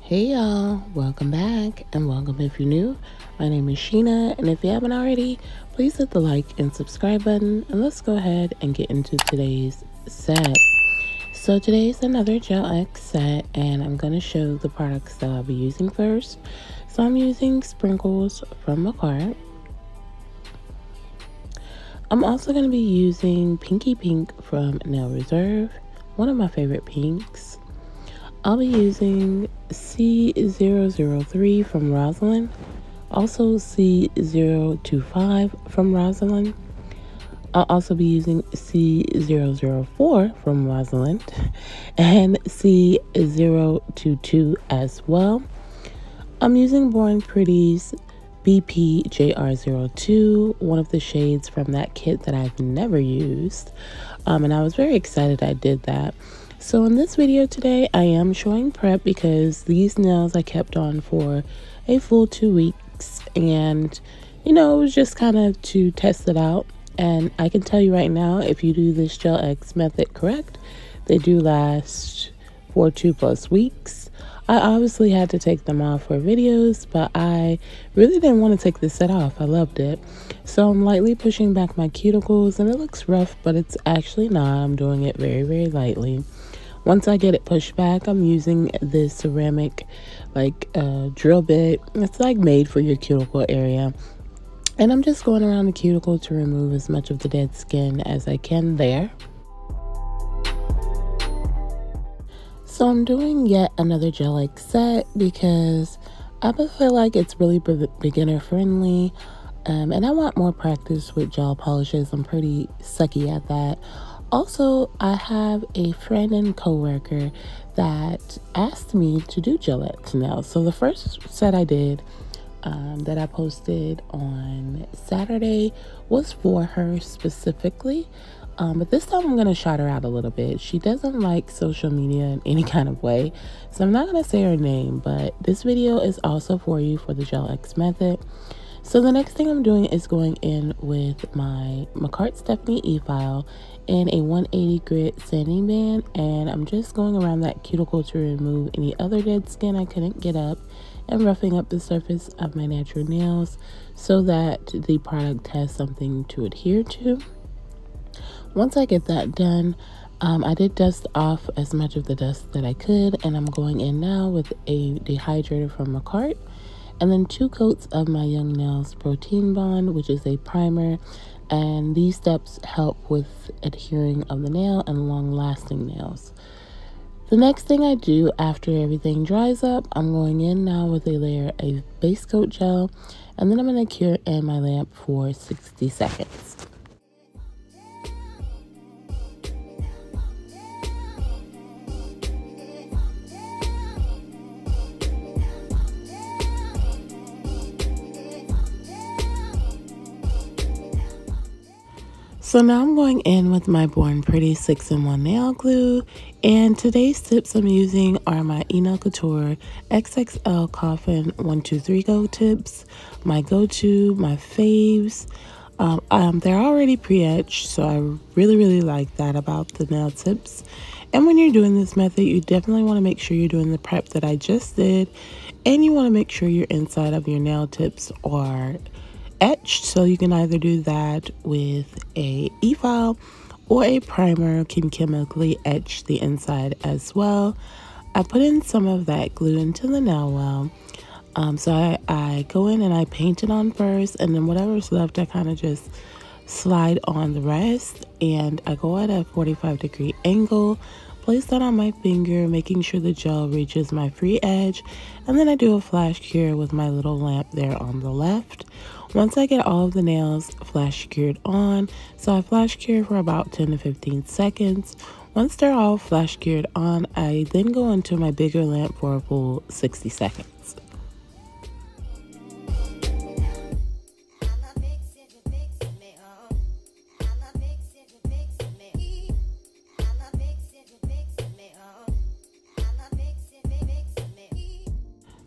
Hey y'all, welcome back and welcome if you're new. My name is Sheena, and if you haven't already, please hit the like and subscribe button, and let's go ahead and get into today's set. So today's another Gel X set, and I'm going to show the products that I'll be using first. So I'm using sprinkles from Cora. I'm also going to be using Pinky Pink from Nail Reserve, one of my favorite pinks. I'll be using C003 from Rosalind, also C025 from Rosalind. I'll also be using C004 from Rosalind and C022 as well. I'm using Born Pretty's BPJR02, one of the shades from that kit that I've never used, and I was very excited I did that. So in this video today, I am showing prep because these nails I kept on for a full 2 weeks, and it was just kind of to test it out. And I can tell you right now, if you do this Gel X method correct, they do last for 2+ weeks. I obviously had to take them off for videos, but I really didn't want to take this set off. I loved it. So I'm lightly pushing back my cuticles, and it looks rough, but it's actually not. I'm doing it very, very lightly. Once I get it pushed back, I'm using this ceramic drill bit. It's like made for your cuticle area. And I'm just going around the cuticle to remove as much of the dead skin as I can there. So I'm doing yet another Gel X set because I feel like it's really beginner friendly. And I want more practice with gel polishes. I'm pretty sucky at that. Also, I have a friend and coworker that asked me to do Gel X nails. So the first set I did that I posted on Saturday was for her specifically. But this time I'm going to shout her out a little bit. She doesn't like social media in any kind of way, so I'm not going to say her name, but this video is also for you for the Gel X method. So the next thing I'm doing is going in with my McCart Stephanie E-file and a 180 grit sanding band, and I'm just going around that cuticle to remove any other dead skin I couldn't get up and roughing up the surface of my natural nails so that the product has something to adhere to. Once I get that done, I did dust off as much of the dust that I could, and I'm going in now with a dehydrator from McCart, and then 2 coats of my Young Nails Protein Bond, which is a primer, and these steps help with adhering of the nail and long-lasting nails. The next thing I do after everything dries up, I'm going in now with a layer of base coat gel, and then I'm going to cure in my lamp for 60 seconds. So now I'm going in with my Born Pretty 6-in-1 nail glue, and today's tips I'm using are my Nail Couture XXL Coffin 123 Go tips, my go-to, my faves. They're already pre-etched, so I really like that about the nail tips. And when you're doing this method, you definitely want to make sure you're doing the prep that I just did, and you want to make sure your inside of your nail tips are etched, so you can either do that with a e-file or a primer can chemically etch the inside as well. I put in some of that glue into the nail well, so I go in and I paint it on first, and then whatever's left I kind of just slide on the rest, and I go at a 45-degree angle, place that on my finger, making sure the gel reaches my free edge, and then I do a flash cure with my little lamp there on the left. Once I get all of the nails flash cured on, so I flash cure for about 10 to 15 seconds. Once they're all flash cured on, I then go into my bigger lamp for a full 60 seconds.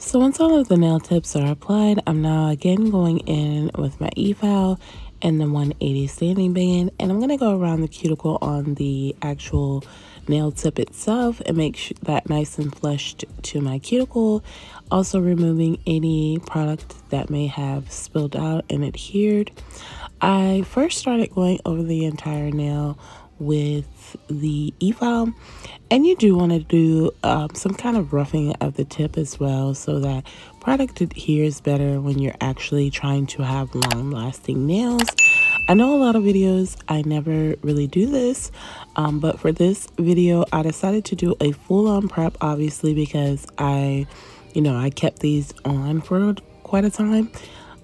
So once all of the nail tips are applied, I'm now again going in with my e-file and the 180 sanding band, and I'm going to go around the cuticle on the actual nail tip itself and make that nice and flushed to my cuticle. Also removing any product that may have spilled out and adhered. I first started going over the entire nail with the e-file, and you do want to do some kind of roughing of the tip as well, so that product adheres better when you're actually trying to have long-lasting nails. I know a lot of videos I never really do this, but for this video I decided to do a full-on prep, obviously, because I kept these on for quite a time.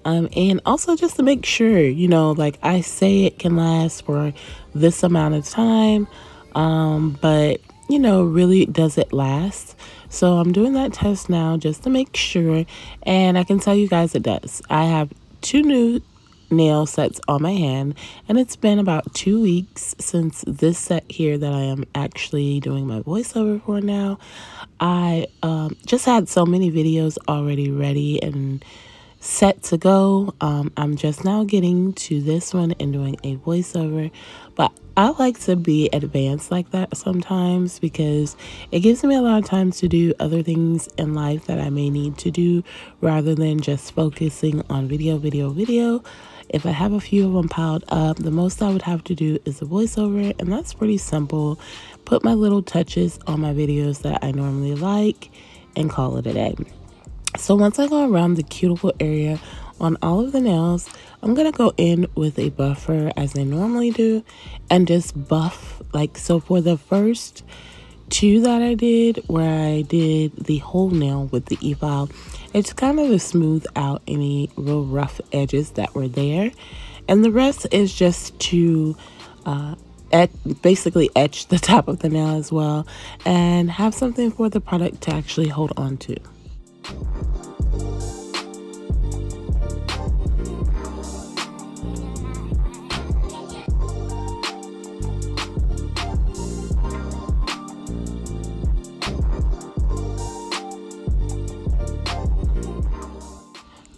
And also just to make sure, like I say it can last for this amount of time, but, really does it last? So I'm doing that test now just to make sure, and I can tell you guys it does. I have 2 new nail sets on my hand, and it's been about 2 weeks since this set here that I am actually doing my voiceover for now. I just had so many videos already ready and set to go. I'm just now getting to this one and doing a voiceover, but I like to be advanced like that sometimes because it gives me a lot of time to do other things in life that I may need to do rather than just focusing on video. If I have a few of them piled up, the most I would have to do is a voiceover, and that's pretty simple. Put my little touches on my videos that I normally like and call it a day. So once I go around the cuticle area on all of the nails, I'm going to go in with a buffer as I normally do and just buff. So for the first 2 that I did, where I did the whole nail with the e-file, it's kind of to smooth out any real rough edges that were there. And the rest is just to basically etch the top of the nail as well and have something for the product to actually hold on to.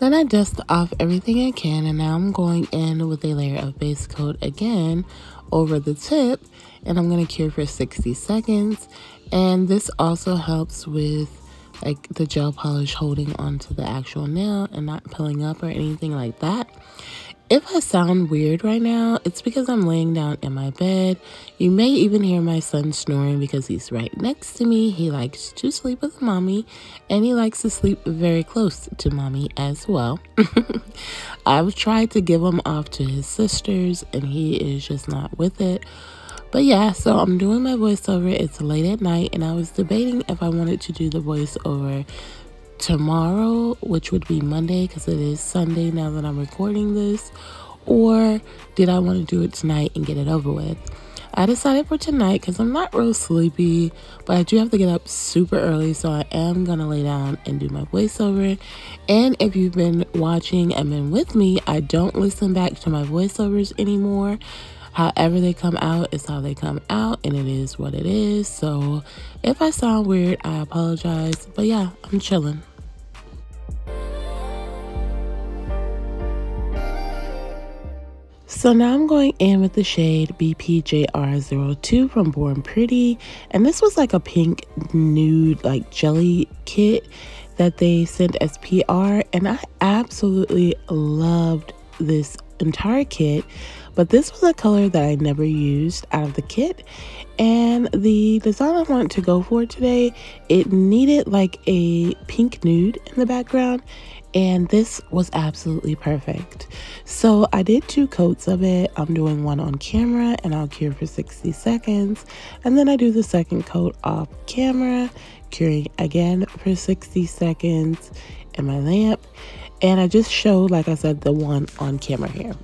Then I dust off everything I can, and now I'm going in with a layer of base coat again over the tip, and I'm going to cure for 60 seconds. And this also helps with the gel polish holding onto the actual nail and not pilling up or anything like that. If I sound weird right now, it's because I'm laying down in my bed. You may even hear my son snoring because he's right next to me. He likes to sleep with mommy, and he likes to sleep very close to mommy as well. I've tried to give him off to his sisters, and he is just not with it. But yeah, so I'm doing my voiceover. It's late at night, and I was debating if I wanted to do the voiceover tomorrow, which would be Monday because it is Sunday now that I'm recording this, or did I want to do it tonight and get it over with. I decided for tonight because I'm not real sleepy, but I do have to get up super early, so I am gonna lay down and do my voiceover. And if you've been watching and been with me, I don't listen back to my voiceovers anymore. However they come out is how they come out, and it is what it is. So if I sound weird, I apologize, but yeah, I'm chilling. So now I'm going in with the shade BPJR02 from Born Pretty, and this was like a pink nude jelly kit that they sent as PR, and I absolutely loved this entire kit. But this was a color that I never used out of the kit, and the design I want to go for today, it needed like a pink nude in the background, and this was absolutely perfect. So I did 2 coats of it. I'm doing one on camera, and I'll cure for 60 seconds, and then I do the second coat off camera, curing again for 60 seconds in my lamp. And I just showed, like I said, the one on camera here.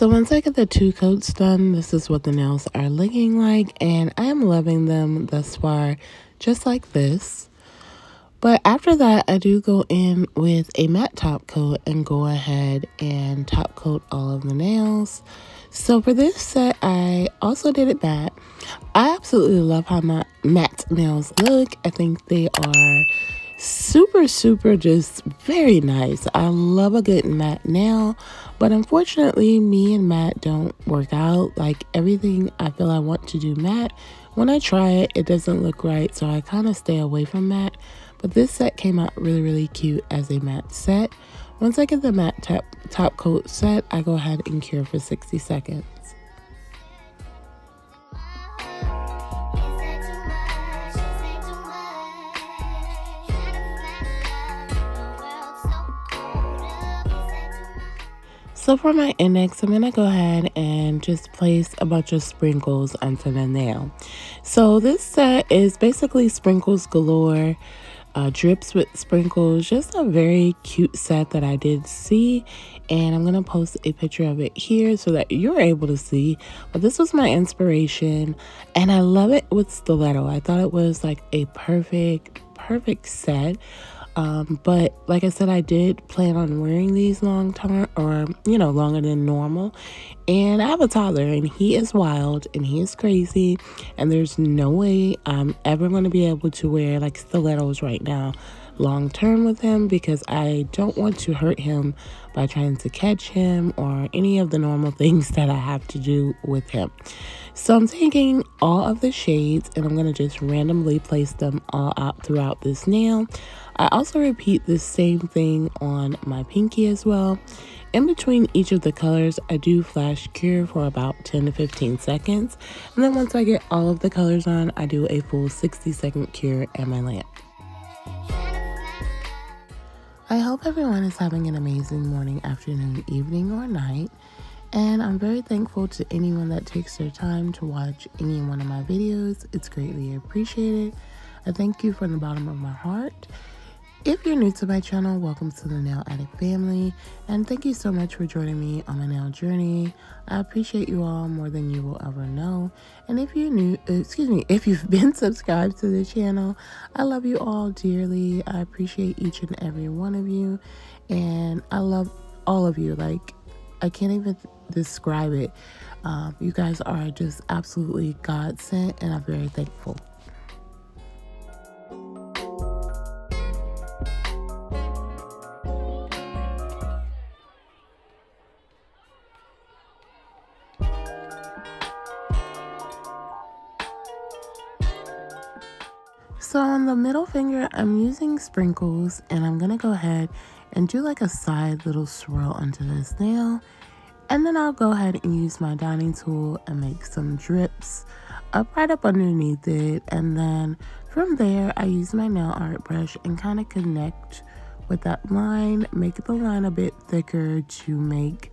So once I get the 2 coats done, this is what the nails are looking like, and I am loving them thus far, just like this. But after that, I do go in with a matte top coat and go ahead and top coat all of the nails. So for this set, I also did it matte. I absolutely love how my matte nails look. I think they are super just very nice. I love a good matte nail, but unfortunately me and matte don't work out. Like everything I feel I want to do matte, when I try it, it doesn't look right, so I kind of stay away from matte. But this set came out really cute as a matte set. Once I get the matte top coat set, I go ahead and cure for 60 seconds. So for my index, I'm going to go ahead and just place a bunch of sprinkles onto the nail. So this set is basically sprinkles galore, drips with sprinkles, just a very cute set that I did see. And I'm going to post a picture of it here so that you're able to see. But this was my inspiration, and I love it with stiletto. I thought it was like a perfect set. But like I said, I did plan on wearing these long term, or longer than normal. And I have a toddler, and he is wild and he is crazy, and there's no way I'm ever going to be able to wear like stilettos right now long term with him, because I don't want to hurt him by trying to catch him or any of the normal things that I have to do with him. So I'm taking all of the shades and I'm going to just randomly place them all out throughout this nail. I also repeat the same thing on my pinky as well. In between each of the colors, I do flash cure for about 10 to 15 seconds. And then once I get all of the colors on, I do a full 60-second cure at my lamp. I hope everyone is having an amazing morning, afternoon, evening, or night. And I'm very thankful to anyone that takes their time to watch any one of my videos. It's greatly appreciated. I thank you from the bottom of my heart. If you're new to my channel, welcome to the Nail Addict family, and thank you so much for joining me on my nail journey. I appreciate you all more than you will ever know. And if you're new, if you've been subscribed to the channel, I love you all dearly. I appreciate each and every one of you, and I love all of you. Like, I can't even describe it. You guys are just absolutely God sent, and I'm very thankful. So on the middle finger, I'm using sprinkles, and I'm going to go ahead and do like a side little swirl onto this nail. And then I'll go ahead and use my dining tool and make some drips right up underneath it. And then from there, I use my nail art brush and kind of connect with that line, make the line a bit thicker to make,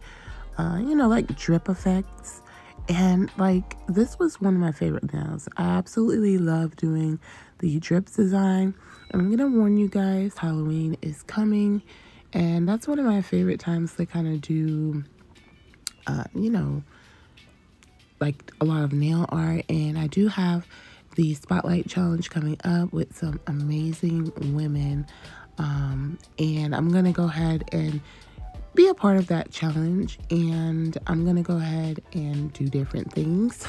like drip effects. And like, this was one of my favorite nails. I absolutely love doing the drips design. And I'm gonna warn you guys, Halloween is coming, and that's one of my favorite times to kind of do like a lot of nail art. And I do have the spotlight challenge coming up with some amazing women, and I'm gonna go ahead and be a part of that challenge, and I'm gonna go ahead and do different things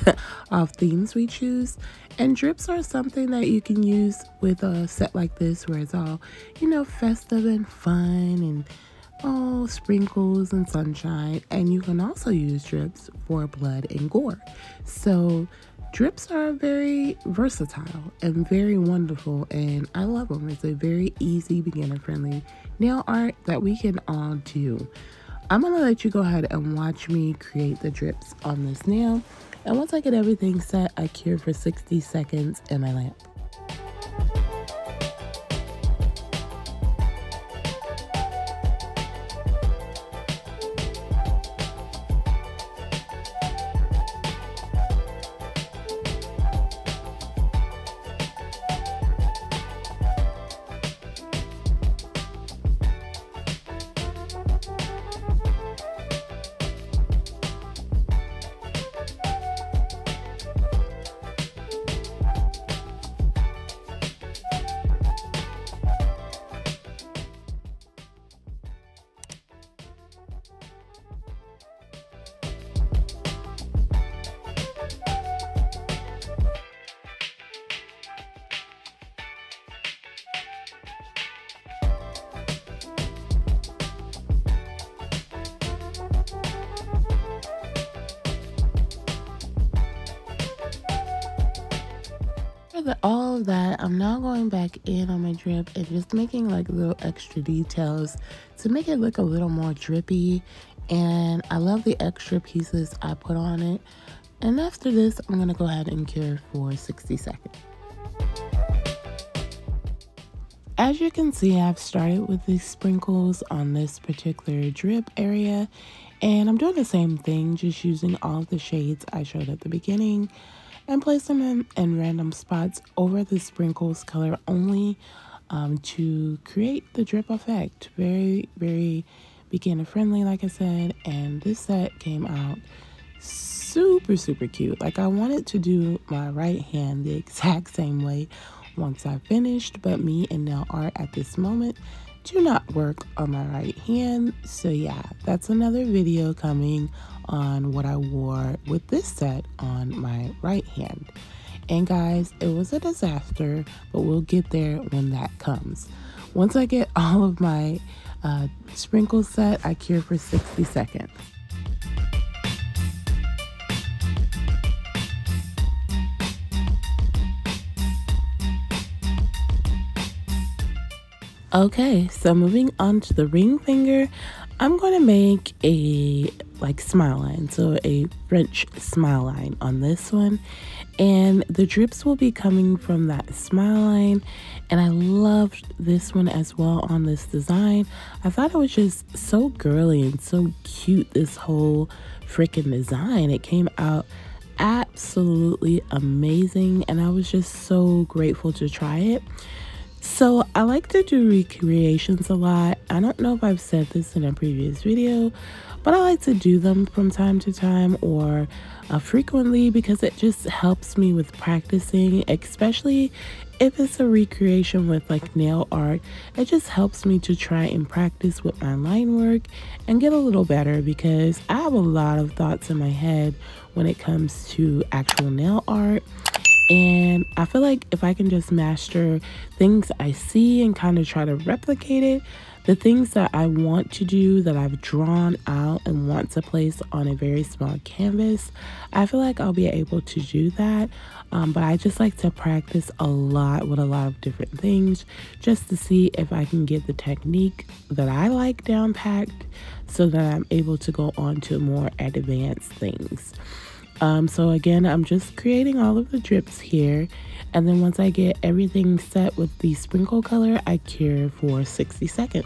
of themes we choose. And drips are something that you can use with a set like this, where it's all festive and fun, and sprinkles and sunshine. And you can also use drips for blood and gore. So drips are very versatile and very wonderful, and I love them. It's a very easy, beginner-friendly nail art that we can all do. I'm going to let you go ahead and watch me create the drips on this nail. And once I get everything set, I cure for 60 seconds in my lamp. All of that, I'm now going back in on my drip and just making like little extra details to make it look a little more drippy. And I love the extra pieces I put on it. And after this, I'm going to go ahead and cure for 60 seconds. As you can see, I've started with these sprinkles on this particular drip area. And I'm doing the same thing, just using all of the shades I showed at the beginning and place them in random spots over the sprinkles color only to create the drip effect. Very, very beginner friendly, like I said. And this set came out super, super cute. Like, I wanted to do my right hand the exact same way once I finished, but me and nail art at this moment do not work on my right hand. So yeah, that's another video coming on what I wore with this set on my right hand. And guys, it was a disaster, but we'll get there when that comes. Once I get all of my sprinkles set, I cure for 60 seconds. Okay, so moving on to the ring finger, I'm going to make a smile line, so a French smile line on this one. And the drips will be coming from that smile line. And I loved this one as well on this design. I thought it was just so girly and so cute, this whole freaking design. It came out absolutely amazing, and I was just so grateful to try it. So I like to do recreations a lot. I don't know if I've said this in a previous video, but I like to do them from time to time or frequently because it just helps me with practicing, especially if it's a recreation with like nail art. It just helps me to try and practice with my line work and get a little better because I have a lot of thoughts in my head when it comes to actual nail art. And I feel like if I can just master things I see and kind of try to replicate it, the things that I want to do that I've drawn out and want to place on a very small canvas, I feel like I'll be able to do that. But I just like to practice a lot with a lot of different things just to see if I can get the technique that I like down packed so that I'm able to go on to more advanced things. So again, I'm just creating all of the drips here, and then once I get everything set with the sprinkle color, I cure for 60 seconds.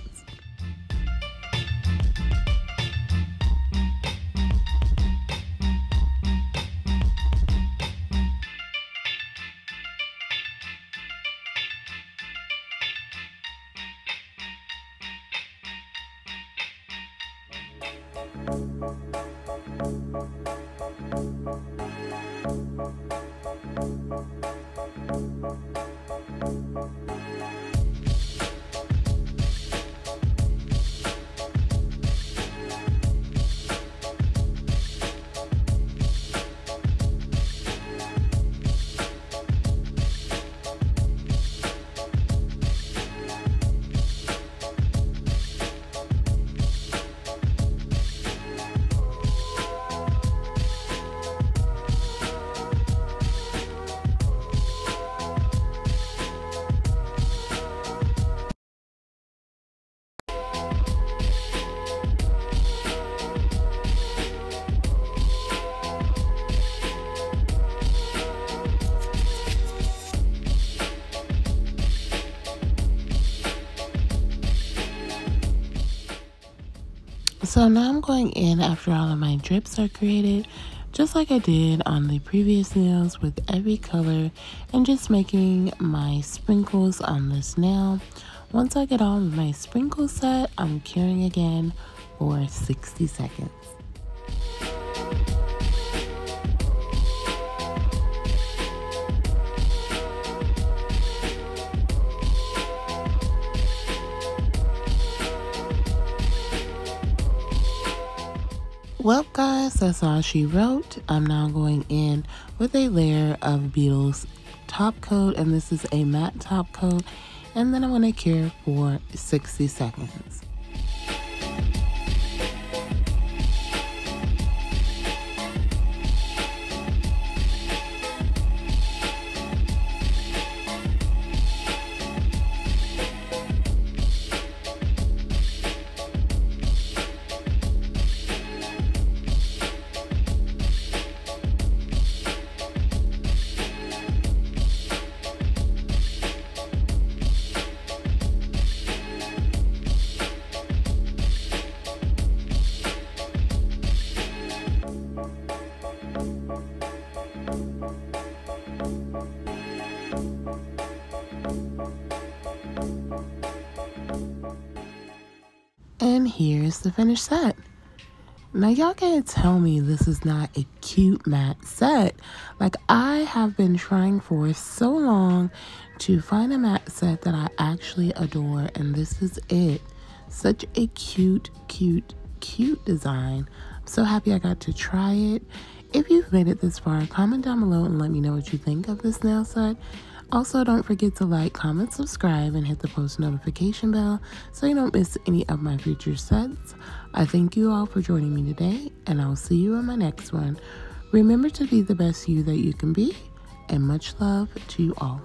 So now I'm going in after all of my drips are created, just like I did on the previous nails with every color, and just making my sprinkles on this nail. Once I get all of my sprinkles set, I'm curing again for 60 seconds. Well guys, that's all she wrote. I'm now going in with a layer of Beetle's top coat, and this is a matte top coat, and then I'm going to cure for 60 seconds. And here's the finished set. Now y'all can't tell me this is not a cute matte set. Like, I have been trying for so long to find a matte set that I actually adore, and this is it. Such a cute design. I'm so happy I got to try it. If you've made it this far, comment down below and let me know what you think of this nail set. Also, don't forget to like, comment, subscribe, and hit the post notification bell so you don't miss any of my future sets. I thank you all for joining me today, and I'll see you in my next one. Remember to be the best you that you can be, and much love to you all.